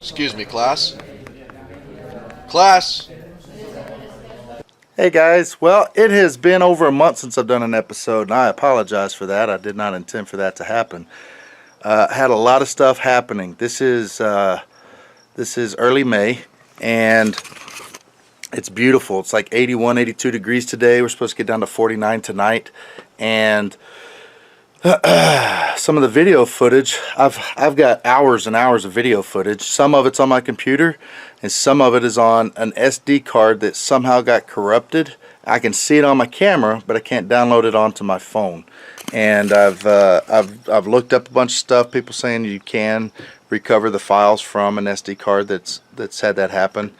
Excuse me, class. Class! Hey guys, well, it has been over a month since I've done an episode, and I apologize for that. I did not intend for that to happen. Had a lot of stuff happening. This is early May, and it's beautiful. It's like 81, 82 degrees today. We're supposed to get down to 49 tonight, and some of the video footage, I've got hours and hours of video footage. Some of it's on my computer, and some of it is on an SD card that somehow got corrupted. I can see it on my camera, but I can't download it onto my phone. And I've looked up a bunch of stuff. People saying you can recover the files from an SD card that's had that happen.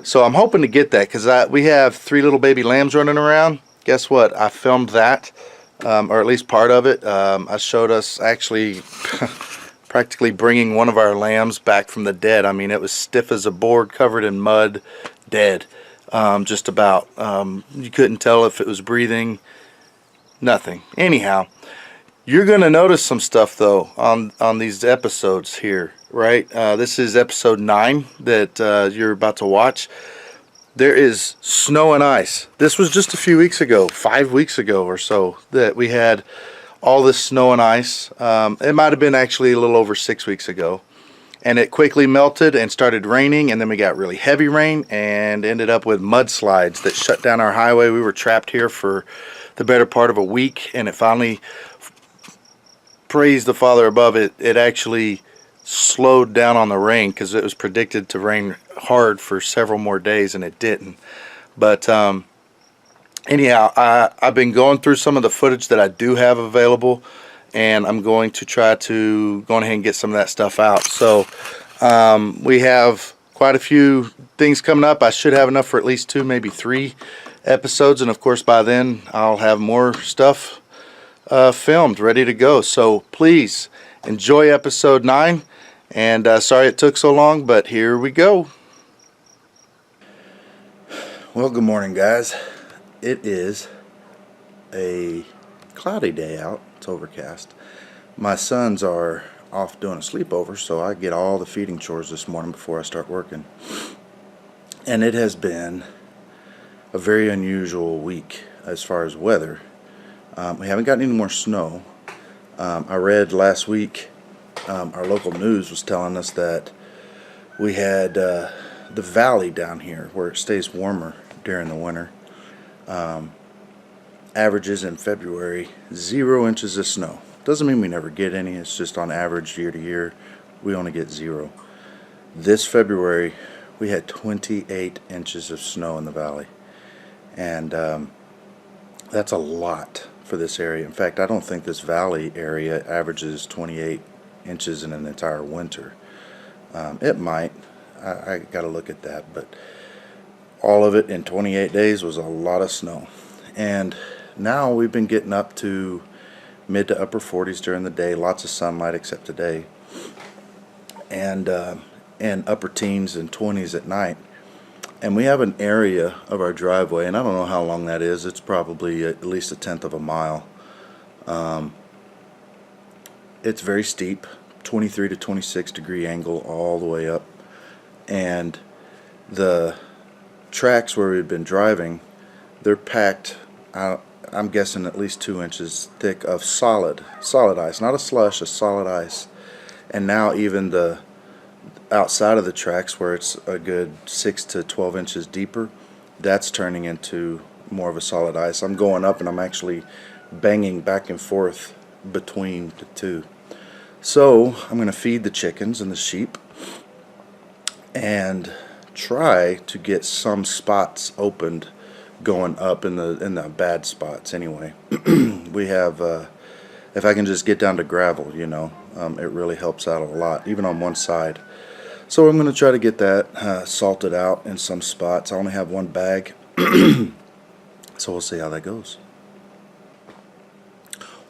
So I'm hoping to get that, because we have 3 little baby lambs running around. Guess what? I filmed that. Or at least part of it. I showed us actually practically bringing one of our lambs back from the dead. I mean, it was stiff as a board, covered in mud, dead. Just about. You couldn't tell if it was breathing. Nothing. Anyhow, you're going to notice some stuff, though, on these episodes here, right? This is episode 9 that you're about to watch. There is snow and ice. This was just a few weeks ago, 5 weeks ago or so, that we had all this snow and ice. It might have been actually a little over 6 weeks ago. And it quickly melted and started raining, and then we got really heavy rain and ended up with mudslides that shut down our highway. We were trapped here for the better part of a week, and it finally, praise the Father above, it actually slowed down on the rain, because it was predicted to rain hard for several more days, and it didn't. But anyhow, I've been going through some of the footage that I do have available, and I'm going to try to go ahead and get some of that stuff out. So we have quite a few things coming up. I should have enough for at least 2, maybe 3 episodes, and of course by then I'll have more stuff filmed, ready to go. So please enjoy episode 9. And sorry it took so long, but here we go. Well, good morning, guys. It is a cloudy day out. It's overcast. My sons are off doing a sleepover, so I get all the feeding chores this morning before I start working. And it has been a very unusual week as far as weather. We haven't gotten any more snow. I read last week, our local news was telling us that we had the valley down here where it stays warmer during the winter. Averages in February 0 inches of snow. Doesn't mean we never get any, it's just on average year to year we only get 0. This February we had 28 inches of snow in the valley, and that's a lot for this area. In fact, I don't think this valley area averages 28 inches in an entire winter. It might. I got to look at that, but all of it in 28 days was a lot of snow. And now we've been getting up to mid to upper 40s during the day, lots of sunlight except today, and upper teens and 20s at night. And we have an area of our driveway, and I don't know how long that is. It's probably at least 1/10 of a mile. It's very steep, 23 to 26 degree angle all the way up, and the tracks where we've been driving, they're packed, I'm guessing at least 2 inches thick of solid ice, not a slush, a solid ice. And now even the outside of the tracks, where it's a good 6 to 12 inches deeper, that's turning into more of a solid ice. I'm going up and I'm actually banging back and forth between the two. So I'm going to feed the chickens and the sheep and try to get some spots opened going up in the bad spots anyway. We have if I can just get down to gravel, it really helps out a lot, even on one side. So I'm going to try to get that salted out in some spots. I only have one bag, so we'll see how that goes.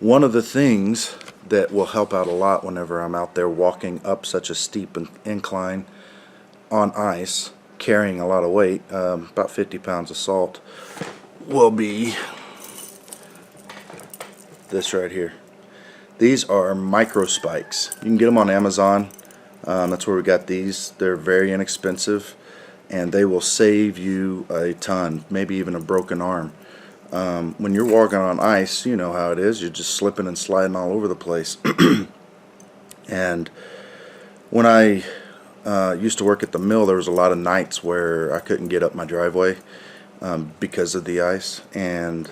One of the things that will help out a lot whenever I'm out there walking up such a steep incline on ice, carrying a lot of weight, about 50 pounds of salt, will be this right here. These are micro spikes. You can get them on Amazon. That's where we got these. They're very inexpensive, and they will save you a ton, maybe even a broken arm. When you're walking on ice, you know how it is. You're just slipping and sliding all over the place. And when I used to work at the mill, there was a lot of nights where I couldn't get up my driveway because of the ice, and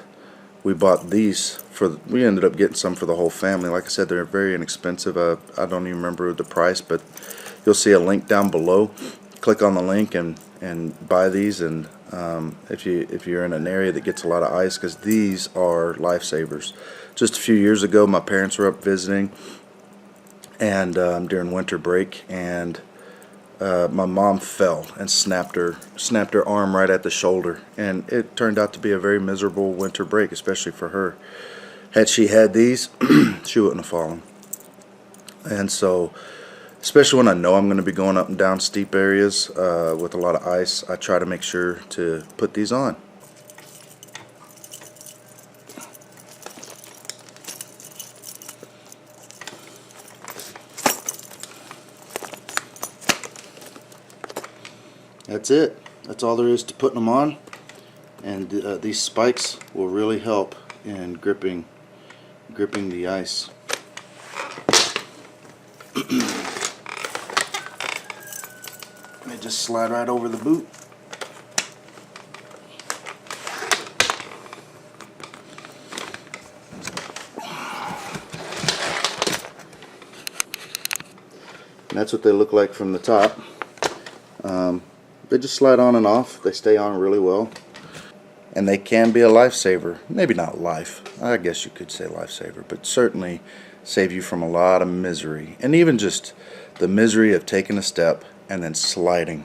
we bought these we ended up getting some for the whole family. Like I said, they're very inexpensive. I don't even remember the price, but you'll see a link down below. Click on the link and buy these. And if you're in an area that gets a lot of ice, because these are lifesavers. Just a few years ago, my parents were up visiting, and during winter break, and my mom fell and snapped her arm right at the shoulder, and it turned out to be a very miserable winter break, especially for her. Had she had these, she wouldn't have fallen. And so, especially when I know I'm going to be going up and down steep areas with a lot of ice, I try to make sure to put these on. That's it. That's all there is to putting them on. And these spikes will really help in gripping the ice. They just slide right over the boot. And that's what they look like from the top. They just slide on and off. They stay on really well. And they can be a lifesaver. Maybe not life. I guess you could say lifesaver, but certainly save you from a lot of misery. And even just the misery of taking a step and then sliding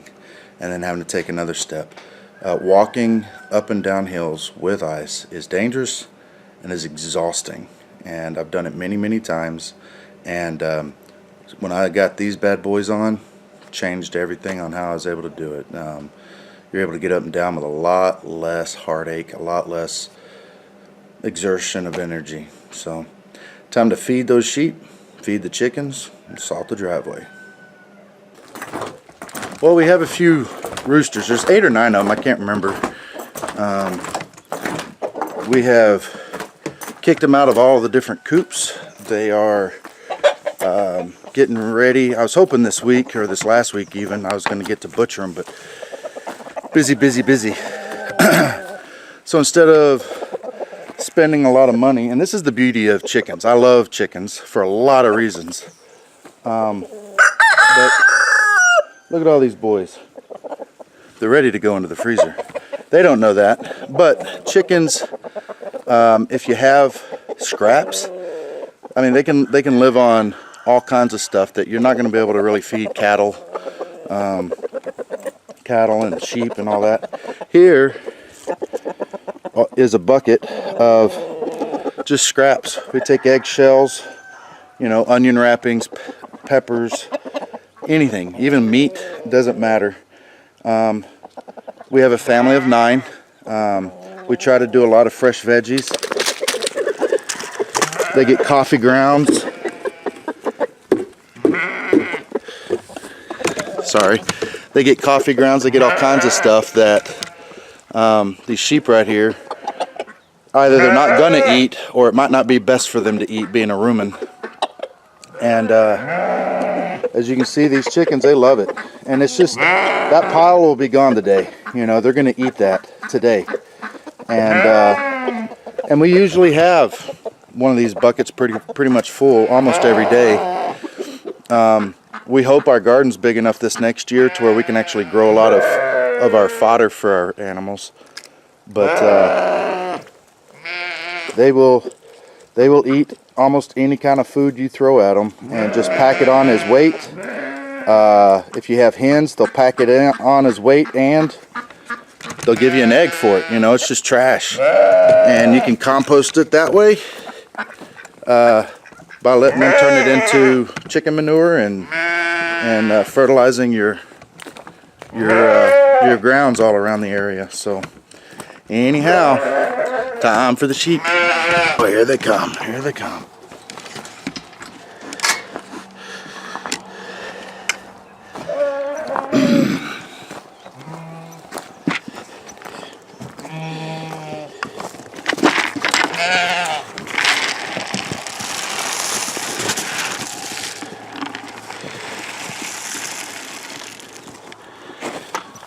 and then having to take another step. Walking up and down hills with ice is dangerous and is exhausting. And I've done it many, many times. And when I got these bad boys on, changed everything on how I was able to do it. You're able to get up and down with a lot less heartache, a lot less exertion of energy. So, time to feed those sheep, feed the chickens, and salt the driveway. Well, we have a few roosters. There's 8 or 9 of them. I can't remember. We have kicked them out of all the different coops. They are getting ready. I was hoping this week, or this last week even, I was going to get to butcher them, but busy. So instead of spending a lot of money, and this is the beauty of chickens. I love chickens for a lot of reasons. But look at all these boys. They're ready to go into the freezer. They don't know that, but chickens, if you have scraps, I mean, they can live on all kinds of stuff that you're not going to be able to really feed cattle and sheep and all that. Here is a bucket of just scraps. We take eggshells, onion wrappings, peppers, anything, even meat, doesn't matter. We have a family of 9. We try to do a lot of fresh veggies. They get coffee grounds. Sorry. They get coffee grounds. They get all kinds of stuff that these sheep right here, either they're not going to eat, or it might not be best for them to eat, being a rumen. And as you can see, these chickens, they love it. And it's just, that pile will be gone today. They're going to eat that today. And we usually have one of these buckets pretty much full almost every day. We hope our garden's big enough this next year to where we can actually grow a lot of our fodder for our animals. But they will eat almost any kind of food you throw at them, and just pack it on as weight. If you have hens, they'll pack it on as weight, and they'll give you an egg for it. It's just trash, and you can compost it that way by letting them turn it into chicken manure and fertilizing your grounds all around the area. So anyhow, time for the sheep. Oh, here they come. Here they come.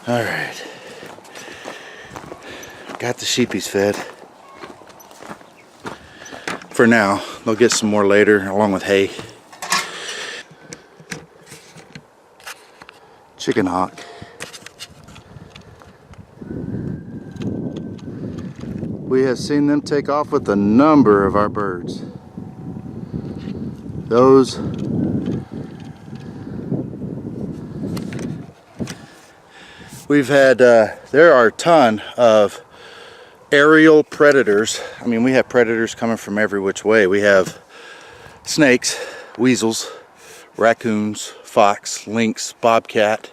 All right. Got the sheepies fed. For now, they'll get some more later along with hay. Chicken hawk. We have seen them take off with a number of our birds. Those we've had, there are a ton of aerial predators. I mean, we have predators coming from every which way. We have snakes, weasels, raccoons, fox, lynx, bobcat,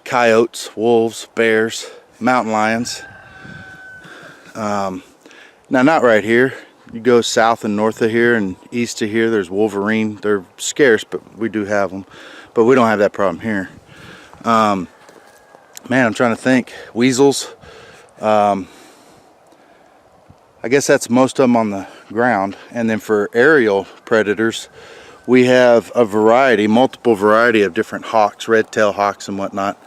coyotes, wolves, bears, mountain lions. Now, not right here. You go south and north of here and east of here, there's wolverine. They're scarce, but we do have them. But we don't have that problem here. Man, I'm trying to think. Weasels. I guess that's most of them on the ground. And then for aerial predators, we have a variety, multiple variety of different hawks, red-tailed hawks and whatnot.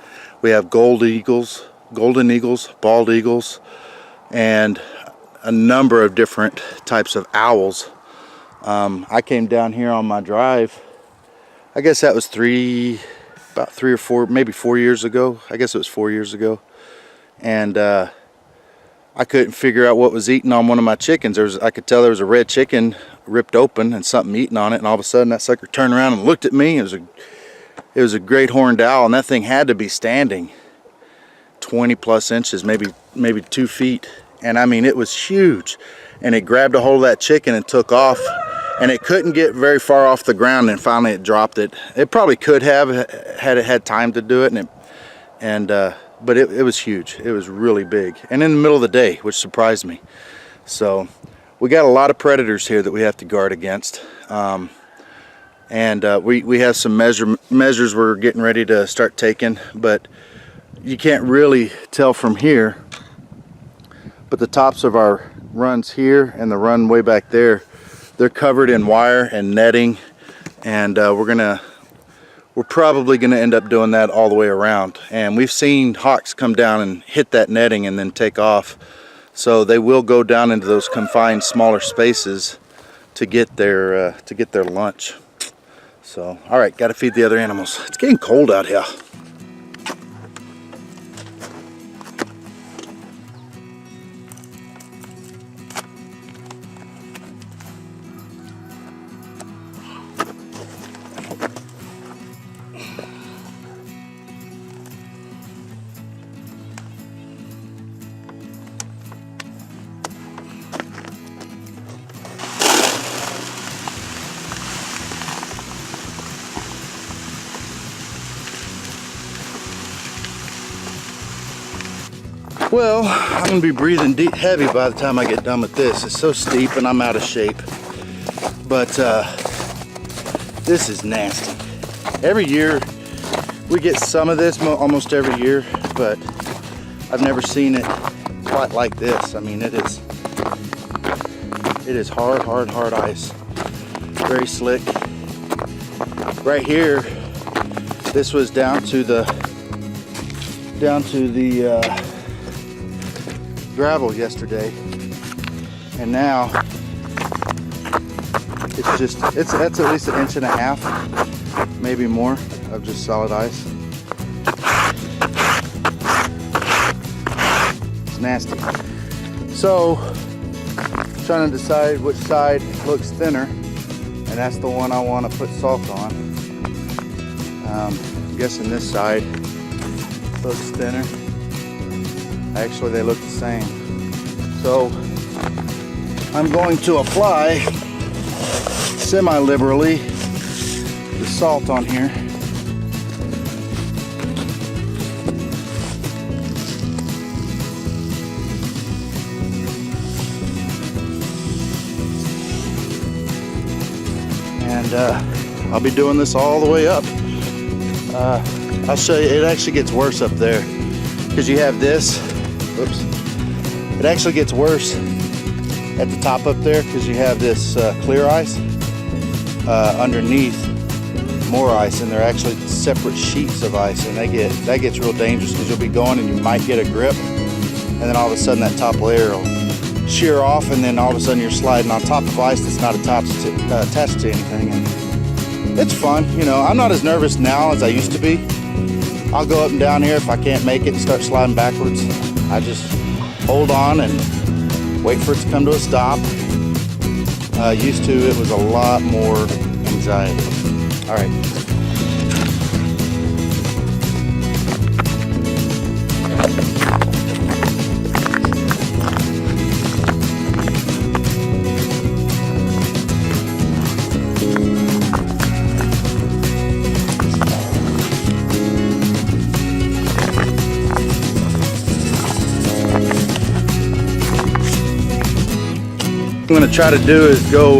We have golden eagles, bald eagles, and a number of different types of owls. I came down here on my drive, I guess that was about 3 or 4, maybe 4 years ago. I guess it was 4 years ago. And I couldn't figure out what was eating on one of my chickens. I could tell there was a red chicken ripped open and something eating on it, and all of a sudden that sucker turned around and looked at me. It was a great horned owl, and that thing had to be standing 20 plus inches, maybe 2 feet. And I mean, it was huge, and it grabbed a hold of that chicken and took off, and it couldn't get very far off the ground, and finally it dropped it. It probably could have had it had time to do it, but it was huge. It was really big, and in the middle of the day, which surprised me. So we got a lot of predators here that we have to guard against, and we have some measures we're getting ready to start taking, but you can't really tell from here. But the tops of our runs here and the run way back there, they're covered in wire and netting, and we're probably gonna end up doing that all the way around. And we've seen hawks come down and hit that netting and then take off. So they will go down into those confined smaller spaces to get their lunch. So, all right, got to feed the other animals. It's getting cold out here. Well, I'm gonna be breathing heavy by the time I get done with this. It's so steep and I'm out of shape. But this is nasty. Every year we get some of this, almost every year, but I've never seen it quite like this. I mean, it is hard ice. Very slick. Right here, this was down to the gravel yesterday, and now that's at least 1.5 inches, maybe more, of just solid ice. It's nasty. So trying to decide which side looks thinner, and that's the one I want to put salt on. I'm guessing this side looks thinner. Actually, they look the same. So I'm going to apply semi-liberally the salt on here. And I'll be doing this all the way up. I'll show you, it actually gets worse up there because you have this. Oops. It actually gets worse at the top up there because you have this clear ice underneath more ice, and they're actually separate sheets of ice, and that gets real dangerous because you'll be going and you might get a grip, and then all of a sudden that top layer will shear off, and then all of a sudden you're sliding on top of ice that's not attached to anything. And it's fun, you know. I'm not as nervous now as I used to be. I'll go up and down here if I can't make it and start sliding backwards. I just hold on and wait for it to come to a stop. Used to, it was a lot more anxiety. All right. What I'm going to try to do is go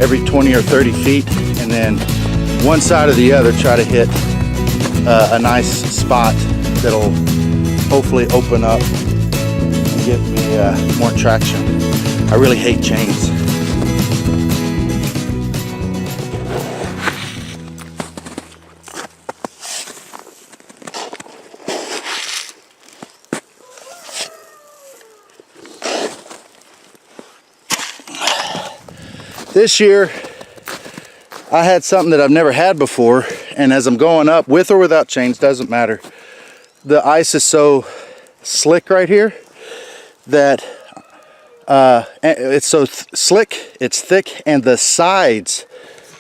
every 20 or 30 feet, and then one side or the other try to hit a nice spot that'll hopefully open up and give me more traction. I really hate chains. This year, I had something that I've never had before, and as I'm going up, with or without chains, doesn't matter. The ice is so slick right here that it's so slick, it's thick, and the sides,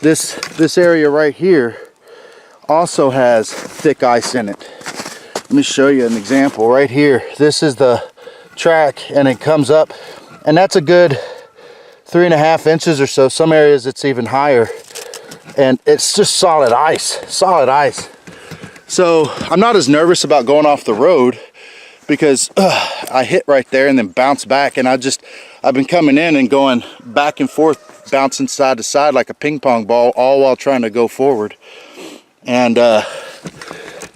this area right here, also has thick ice in it. Let me show you an example right here. This is the track, and it comes up, and that's a good 3.5 inches or so. Some areas it's even higher, and it's just solid ice, solid ice. So I'm not as nervous about going off the road because I hit right there and then bounce back, and I've been coming in and going back and forth, bouncing side to side like a ping pong ball, all while trying to go forward. And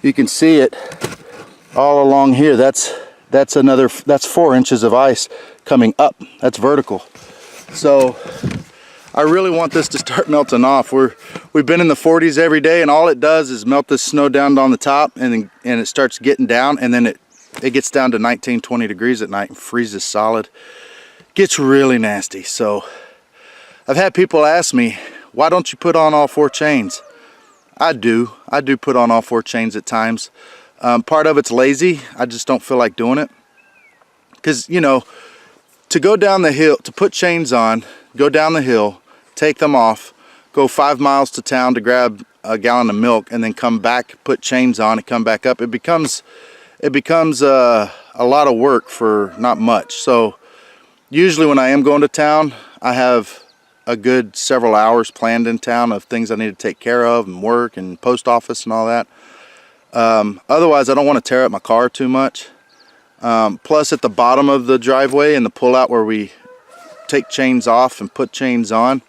you can see it all along here. That's 4 inches of ice coming up. That's vertical. So I really want this to start melting off. We've been in the 40s every day, and all it does is melt the snow down on the top, and it starts getting down, and then it gets down to 19, 20 degrees at night and freezes solid. Gets really nasty. So I've had people ask me, why don't you put on all 4 chains? I do put on all 4 chains at times. Part of it's lazy. I just don't feel like doing it. Because, you know, to go down the hill, to put chains on, go down the hill, take them off, go 5 miles to town to grab a gallon of milk, and then come back, put chains on, and come back up. It becomes a lot of work for not much. So usually when I am going to town, I have a good several hours planned in town of things I need to take care of and work and post office and all that. Otherwise, I don't want to tear up my car too much. Plus at the bottom of the driveway and the pullout where we take chains off and put chains on,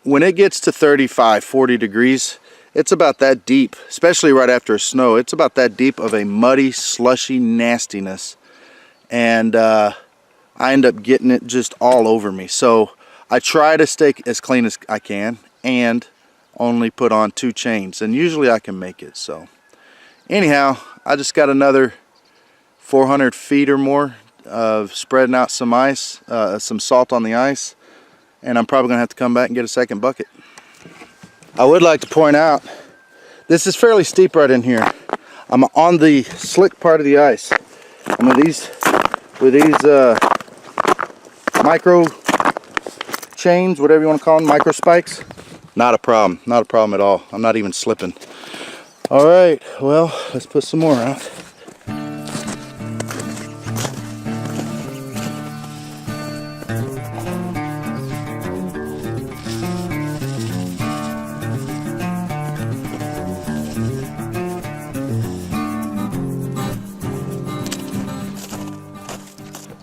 when it gets to 35, 40 degrees, it's about that deep, especially right after a snow, it's about that deep of a muddy, slushy nastiness. And I end up getting it just all over me. So I try to stay as clean as I can and only put on 2 chains, and usually I can make it. So anyhow, I just got another 400 feet or more of spreading out some ice, some salt on the ice, and I'm probably gonna have to come back and get a second bucket. I would like to point out, this is fairly steep right in here. I'm on the slick part of the ice. And with these micro chains, whatever you want to call them, micro spikes, not a problem at all. I'm not even slipping. All right, well, let's put some more out.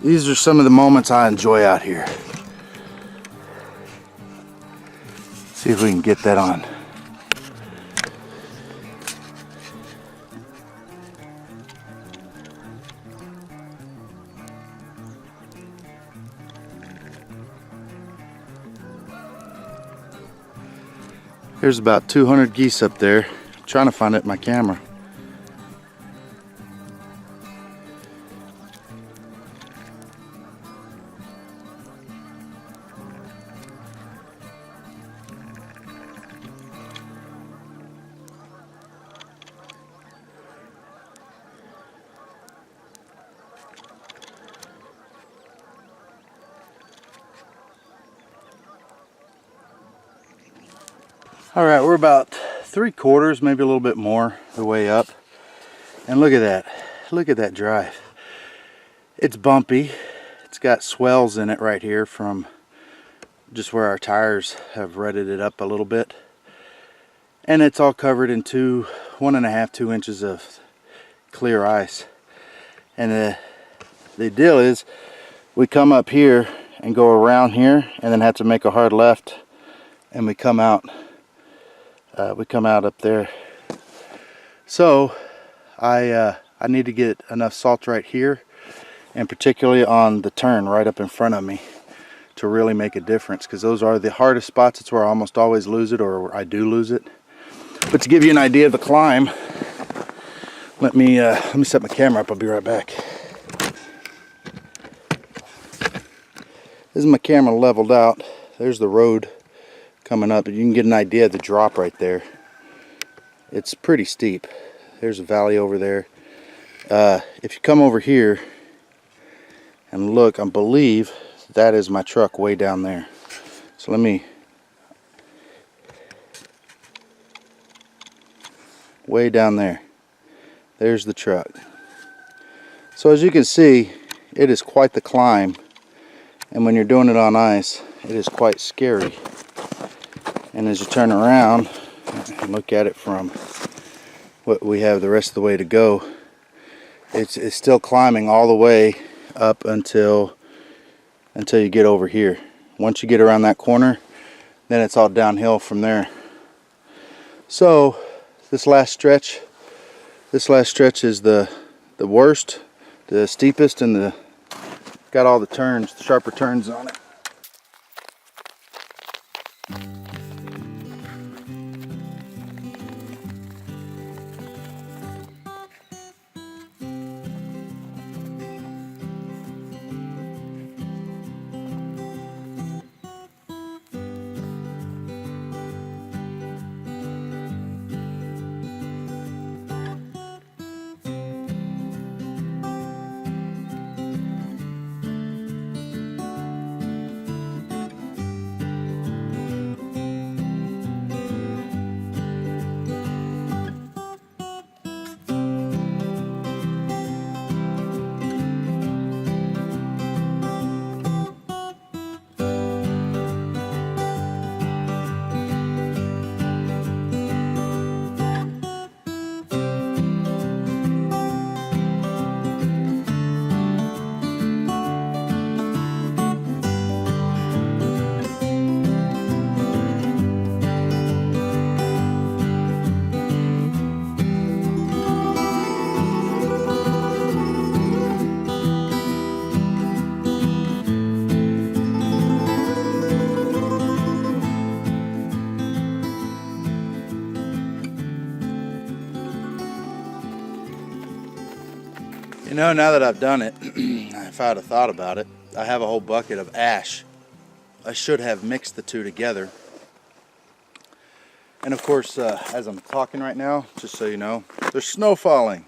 These are some of the moments I enjoy out here. See if we can get that on. There's about 200 geese up there. I'm trying to find it in my camera. All right, we're about 3/4, maybe a little bit more the way up. And look at that. Look at that drive. It's bumpy. It's got swells in it right here from just where our tires have rutted it up a little bit. And it's all covered in 1.5 to 2 inches of clear ice. And the deal is we come up here and go around here and then have to make a hard left, and we come out up there. So I need to get enough salt right here, and particularly on the turn right up in front of me, to really make a difference, because those are the hardest spots. It's where I almost always lose it, or I do lose it. But to give you an idea of the climb, let me set my camera up. I'll be right back. This is my camera leveled out. There's the road coming up, and you can get an idea of the drop right there. It's pretty steep. There's a valley over there. If you come over here and look, I believe that is my truck way down there. So let me, way down there, there's the truck. So as you can see, it is quite the climb, and when you're doing it on ice, it is quite scary. And as you turn around and look at it from what we have the rest of the way to go, it's still climbing all the way up until you get over here. Once you get around that corner, then it's all downhill from there. So this last stretch is the worst, the steepest, and got all the turns, the sharper turns on it. You know, now that I've done it, if I had thought about it, I have a whole bucket of ash. I should have mixed the two together. And of course, as I'm talking right now, just so you know, there's snow falling.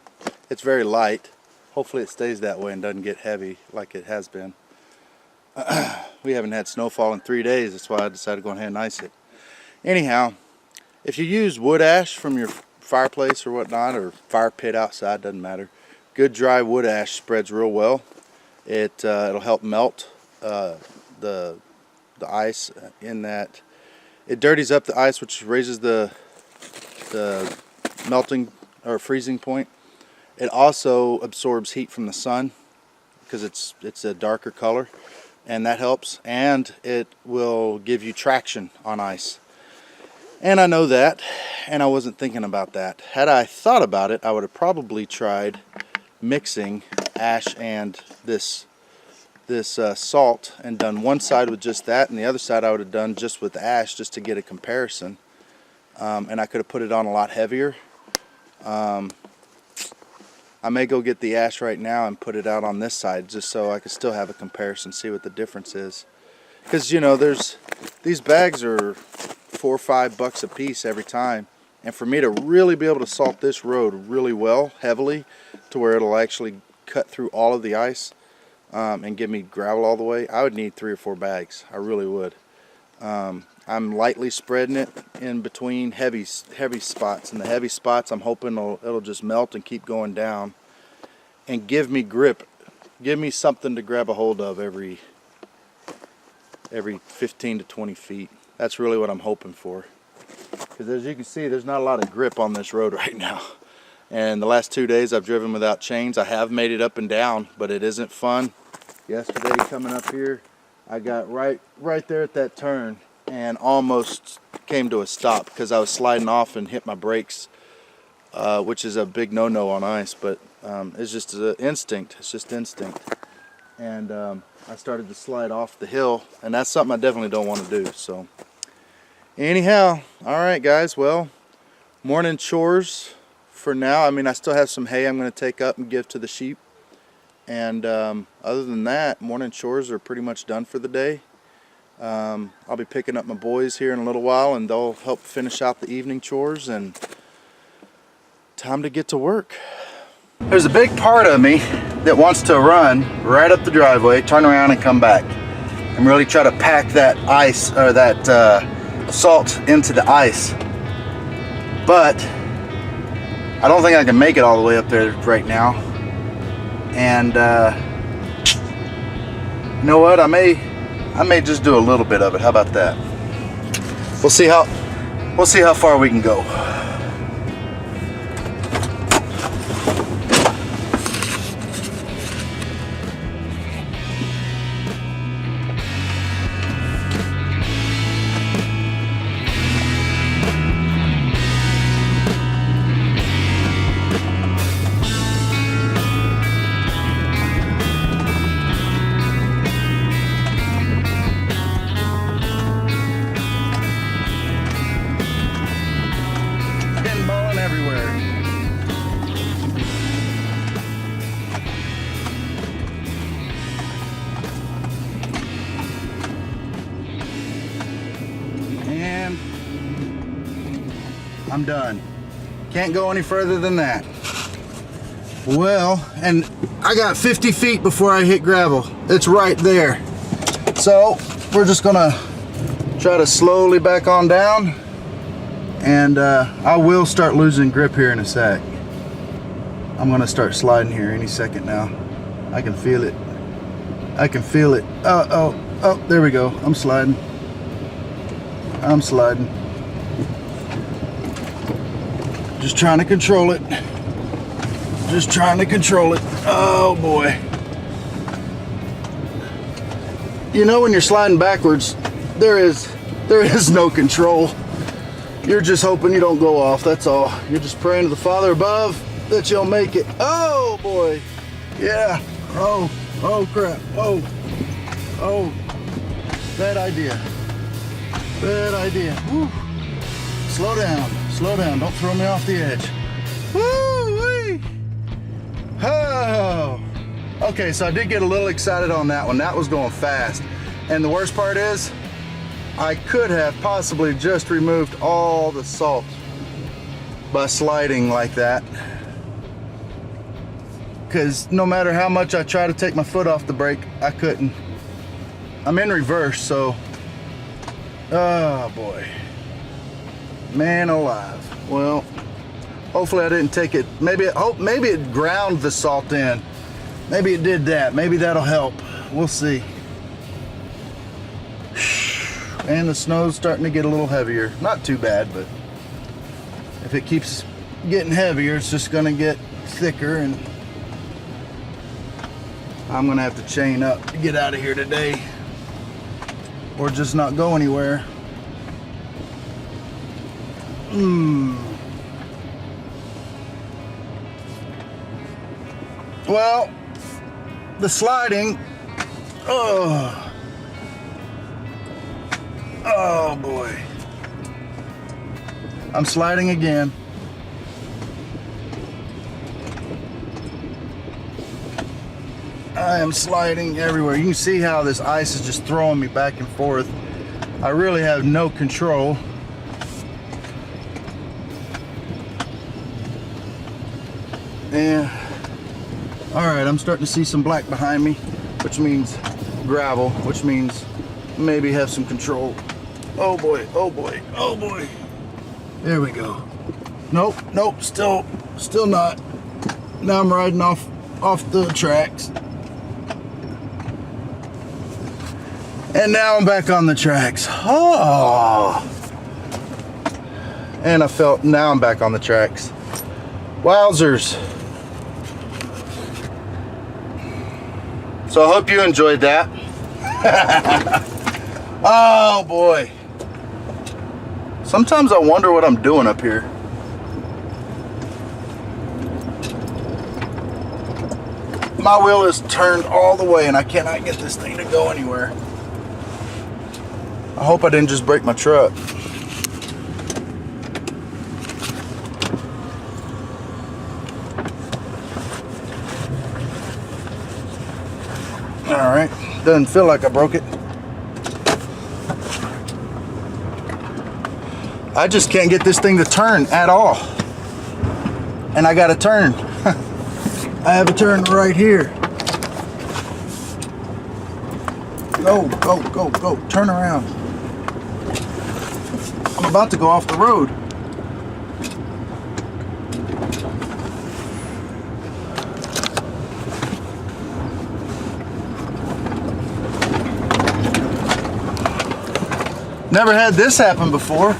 It's very light. Hopefully it stays that way and doesn't get heavy like it has been. We haven't had snowfall in 3 days. That's why I decided to go ahead and ice it. Anyhow, if you use wood ash from your fireplace or whatnot, or fire pit outside, doesn't matter. Good dry wood ash spreads real well. It'll help melt the ice, in that it dirties up the ice, which raises the melting or freezing point. It also absorbs heat from the sun because it's a darker color, and that helps. And it will give you traction on ice. And I know that, and I wasn't thinking about that. Had I thought about it, I would have probably tried mixing ash and this salt, and done one side with just that, and the other side I would have done just with ash, just to get a comparison. and I could have put it on a lot heavier. I may go get the ash right now and put it out on this side just so I can still have a comparison, see what the difference is. Because, you know, these bags are $4 or $5 a piece every time. And for me to really be able to salt this road really well, heavily, to where it'll actually cut through all of the ice and give me gravel all the way, I would need 3 or 4 bags. I really would. I'm lightly spreading it in between heavy spots. And the heavy spots, I'm hoping it'll just melt and keep going down and give me grip. Give me something to grab a hold of every 15 to 20 feet. That's really what I'm hoping for. Because as you can see, there's not a lot of grip on this road right now. And the last 2 days I've driven without chains. I have made it up and down, but it isn't fun. Yesterday coming up here, I got right there at that turn and almost came to a stop because I was sliding off and hit my brakes, which is a big no-no on ice, but it's just an instinct. It's just instinct. And I started to slide off the hill, and that's something I definitely don't want to do. So anyhow, all right guys, well, morning chores for now. I mean, I still have some hay I'm going to take up and give to the sheep, and other than that, morning chores are pretty much done for the day. I'll be picking up my boys here in a little while, and they'll help finish out the evening chores, and time to get to work. There's a big part of me that wants to run right up the driveway, turn around and come back and really try to pack that ice, or that salt into the ice, but I don't think I can make it all the way up there right now. And you know what, I may just do a little bit of it. How about that? We'll see how far we can go. I'm done. Can't go any further than that. Well, and I got 50 feet before I hit gravel. It's right there. So we're just gonna try to slowly back on down, and I will start losing grip here in a sec. I'm gonna start sliding here any second now. I can feel it. I can feel it. Oh, there we go. I'm sliding. I'm sliding. Just trying to control it. Just trying to control it. Oh boy. You know, when you're sliding backwards, there is no control. You're just hoping you don't go off, that's all. You're just praying to the Father above that you'll make it. Oh boy. Yeah. Oh crap. Oh. Bad idea. Bad idea. Woo. Slow down. Slow down. Don't throw me off the edge. Woo-wee. Oh. Okay, so I did get a little excited on that one. That was going fast. And the worst part is, I could have possibly just removed all the salt by sliding like that. Because no matter how much I try to take my foot off the brake, I couldn't. I'm in reverse, so. Oh boy. Man alive. Well, hopefully I didn't take it. Maybe it ground the salt in. Maybe it did that. Maybe that'll help. We'll see. And the snow's starting to get a little heavier. Not too bad, but if it keeps getting heavier, it's just gonna get thicker, and I'm gonna have to chain up to get out of here today, or just not go anywhere. Well, the sliding, oh boy. I'm sliding again. I am sliding everywhere. You can see how this ice is just throwing me back and forth. I really have no control. And all right, I'm starting to see some black behind me, which means gravel, which means maybe have some control. Oh boy, oh boy, oh boy. There we go. Nope, nope, still not. Now I'm riding off the tracks. And now I'm back on the tracks. Oh. And now I'm back on the tracks. Wowzers. So I hope you enjoyed that. Oh boy. Sometimes I wonder what I'm doing up here. My wheel is turned all the way and I cannot get this thing to go anywhere. I hope I didn't just break my truck. Alright, doesn't feel like I broke it. I just can't get this thing to turn at all. And I got a turn. I have a turn right here. Go, go, go, go. Turn around. I'm about to go off the road. Never had this happen before.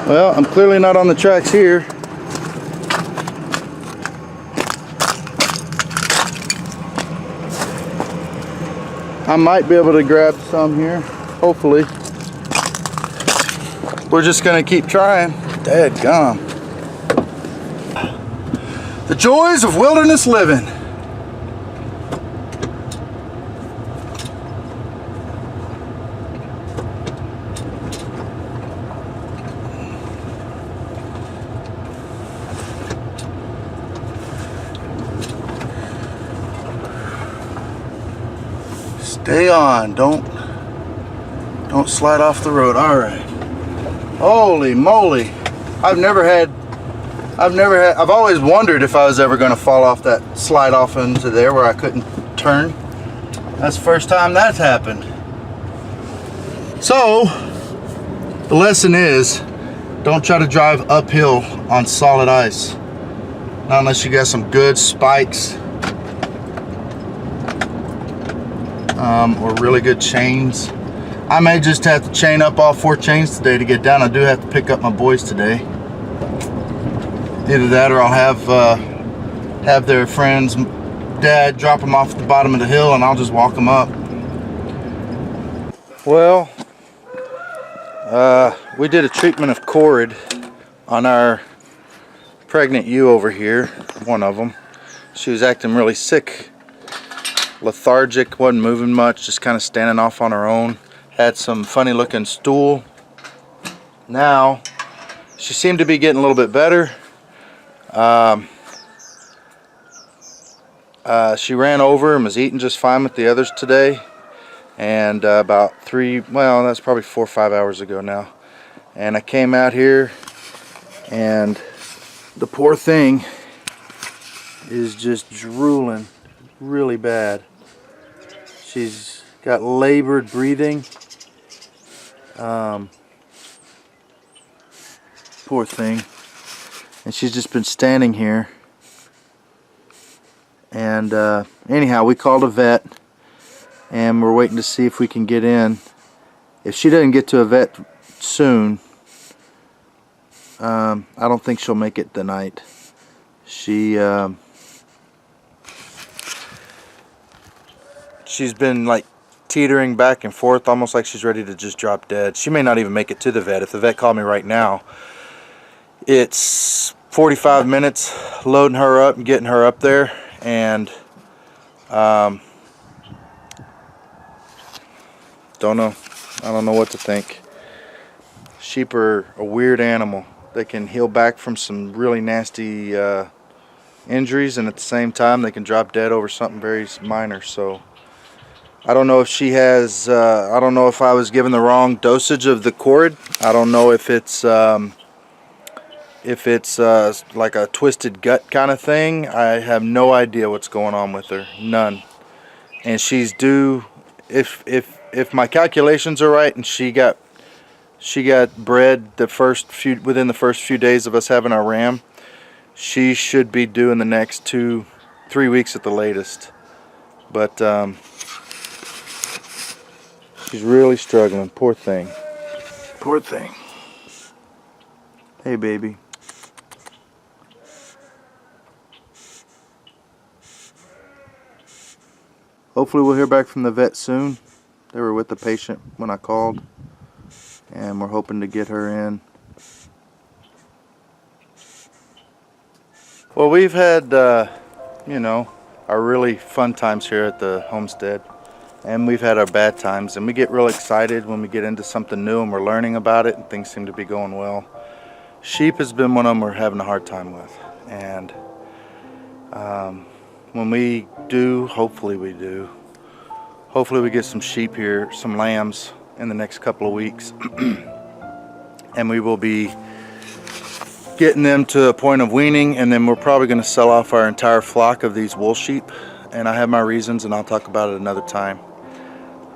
Well, I'm clearly not on the tracks here. I might be able to grab some here, hopefully. We're just gonna keep trying. Dadgum. The joys of wilderness living. Stay on, don't slide off the road. All right. Holy moly. I've always wondered if I was ever going to fall off that slide off into there where I couldn't turn. That's the first time that's happened. So, the lesson is, don't try to drive uphill on solid ice. Not unless you got some good spikes. Or really good chains. I may just have to chain up all 4 chains today to get down. I do have to pick up my boys today. Either that or I'll have their friend's dad drop them off at the bottom of the hill and I'll just walk them up. Well, we did a treatment of cord on our pregnant ewe over here, one of them. She was acting really sick, lethargic, wasn't moving much, just kind of standing off on her own. Had some funny looking stool. Now she seemed to be getting a little bit better. She ran over and was eating just fine with the others today. And about that's probably 4 or 5 hours ago now. And I came out here and the poor thing is just drooling really bad. She's got labored breathing. Poor thing. And she's just been standing here. And anyhow, we called a vet and we're waiting to see if we can get in. If she doesn't get to a vet soon, I don't think she'll make it tonight. She's been like teetering back and forth, almost like she's ready to just drop dead. She may not even make it to the vet. If the vet called me right now, it's 45 minutes loading her up and getting her up there, and don't know. I don't know what to think. Sheep are a weird animal. They can heal back from some really nasty injuries, and at the same time they can drop dead over something very minor. So I don't know if she has I don't know if I was given the wrong dosage of the cord. I don't know if it's like a twisted gut kind of thing. I have no idea what's going on with her. None. And she's due, if my calculations are right, and she got bred within the first few days of us having our ram, she should be due in the next 2-3 weeks at the latest. But she's really struggling. Poor thing. Poor thing. Hey, baby. Hopefully we'll hear back from the vet soon. They were with the patient when I called, and we're hoping to get her in. Well, we've had, you know, our really fun times here at the homestead, and we've had our bad times, and we get real excited when we get into something new and we're learning about it and things seem to be going well. Sheep has been one of them we're having a hard time with, and when we do, hopefully we get some sheep here, some lambs in the next couple of weeks, and we will be getting them to a point of weaning, and then we're probably going to sell off our entire flock of these wool sheep, and I have my reasons, and I'll talk about it another time.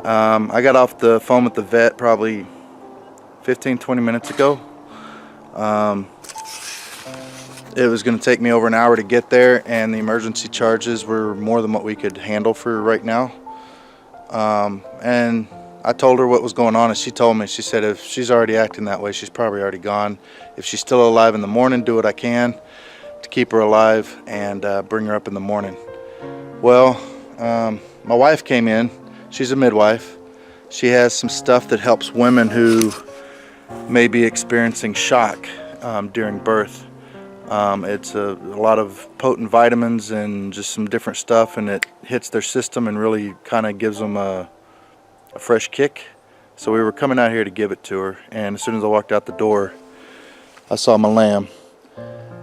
I got off the phone with the vet probably 15-20 minutes ago. It was going to take me over an hour to get there, and the emergency charges were more than what we could handle for right now. And I told her what was going on, and she told me, she said if she's already acting that way, she's probably already gone. If she's still alive in the morning, do what I can to keep her alive and bring her up in the morning. Well, my wife came in. She's a midwife. She has some stuff that helps women who may be experiencing shock during birth. It's a lot of potent vitamins and just some different stuff, and it hits their system and really kind of gives them a fresh kick. So we were coming out here to give it to her, and as soon as I walked out the door, I saw my lamb.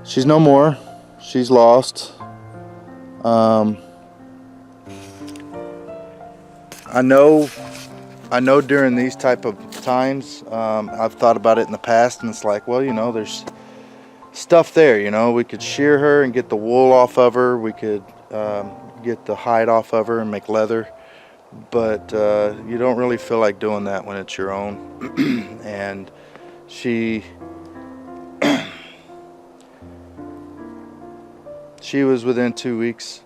She's no more. She's lost. I know during these type of times, I've thought about it in the past, and it's like, well, you know, there's stuff there, you know, we could shear her and get the wool off of her, we could get the hide off of her and make leather, but you don't really feel like doing that when it's your own. And she was within 2 weeks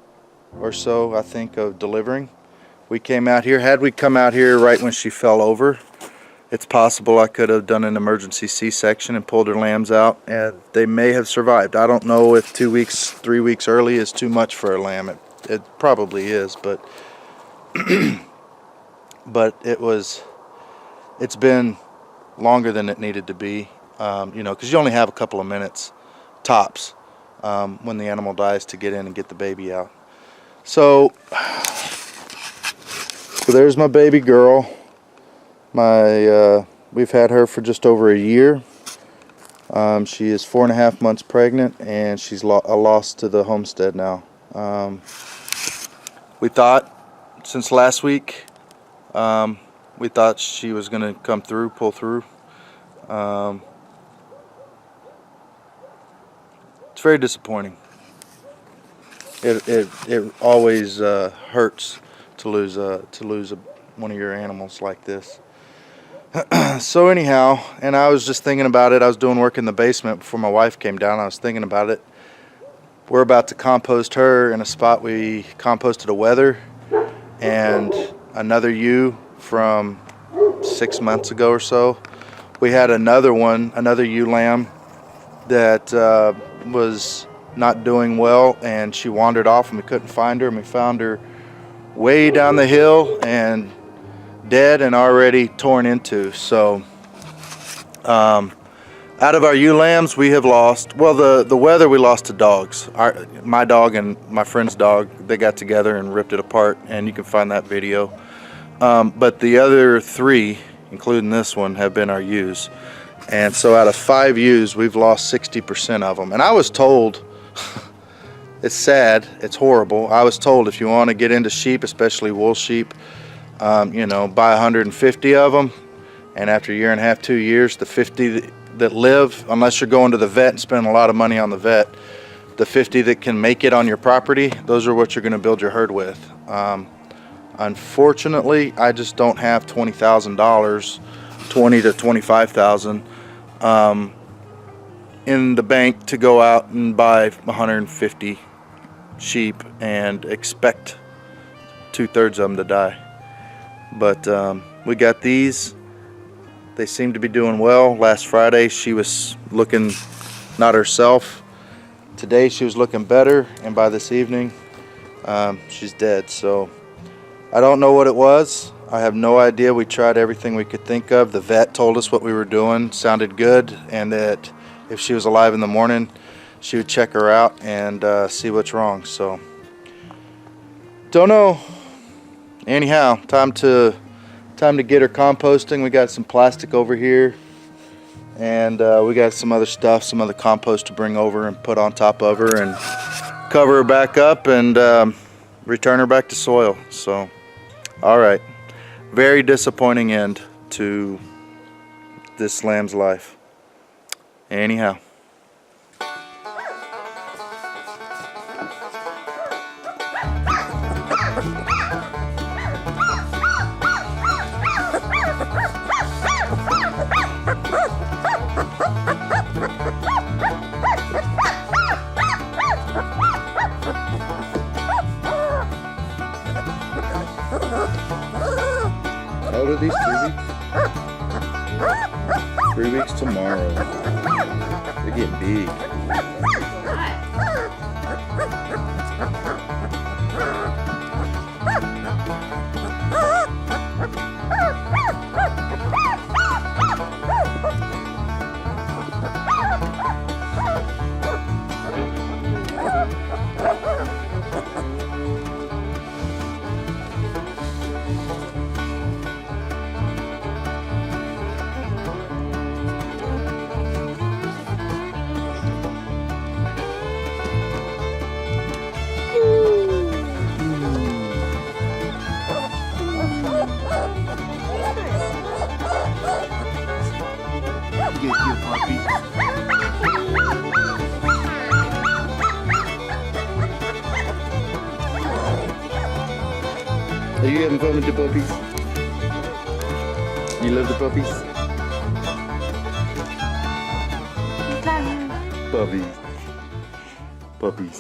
or so, I think, of delivering. We came out here. Had we come out here right when she fell over, it's possible I could have done an emergency C-section and pulled her lambs out, and they may have survived. I don't know if 2 weeks, 3 weeks early is too much for a lamb. It probably is, but but it's been longer than it needed to be, you know, because you only have a couple of minutes tops when the animal dies to get in and get the baby out. So there's my baby girl. We've had her for just over a year. She is 4.5 months pregnant, and she's a loss to the homestead now. We thought since last week, we thought she was going to come through, pull through. It's very disappointing. It always hurts to lose one of your animals like this. So anyhow, and I was just thinking about it. I was doing work in the basement before my wife came down. I was thinking about it. We're about to compost her in a spot we composted a wether and another ewe from 6 months ago or so. We had another ewe lamb that was not doing well, and she wandered off and we couldn't find her, and we found her way down the hill and dead and already torn into. So Out of our ewe lambs, we have lost, well, the weather we lost to dogs. My dog and my friend's dog, they got together and ripped it apart, and you can find that video. But the other 3, including this one, have been our ewes. And so out of 5 ewes, we've lost 60% of them. And I was told, it's sad, it's horrible, I was told if you want to get into sheep, especially wool sheep, you know, buy 150 of them, and after a year and a half, 2 years, the 50 that live, unless you're going to the vet and spending a lot of money on the vet, the 50 that can make it on your property, those are what you're going to build your herd with. Unfortunately, I just don't have $20,000, 20 to 25,000 in the bank to go out and buy 150 sheep and expect 2/3 of them to die. But we got these. They seem to be doing well. Last Friday she was looking not herself. Today she was looking better, and by this evening she's dead. So I don't know what it was. I have no idea. We tried everything we could think of. The vet told us what we were doing sounded good, and that if she was alive in the morning she would check her out and see what's wrong. So don't know. Anyhow, time to get her composting. We got some plastic over here, and we got some other stuff, some other compost to bring over and put on top of her and cover her back up and return her back to soil. So alright, very disappointing end to this lamb's life. Anyhow, how old are these? 3 weeks? 3 weeks tomorrow. They're getting big. Get you, puppy. Are you having fun with the puppies? You love the puppies? Puppies. Puppies.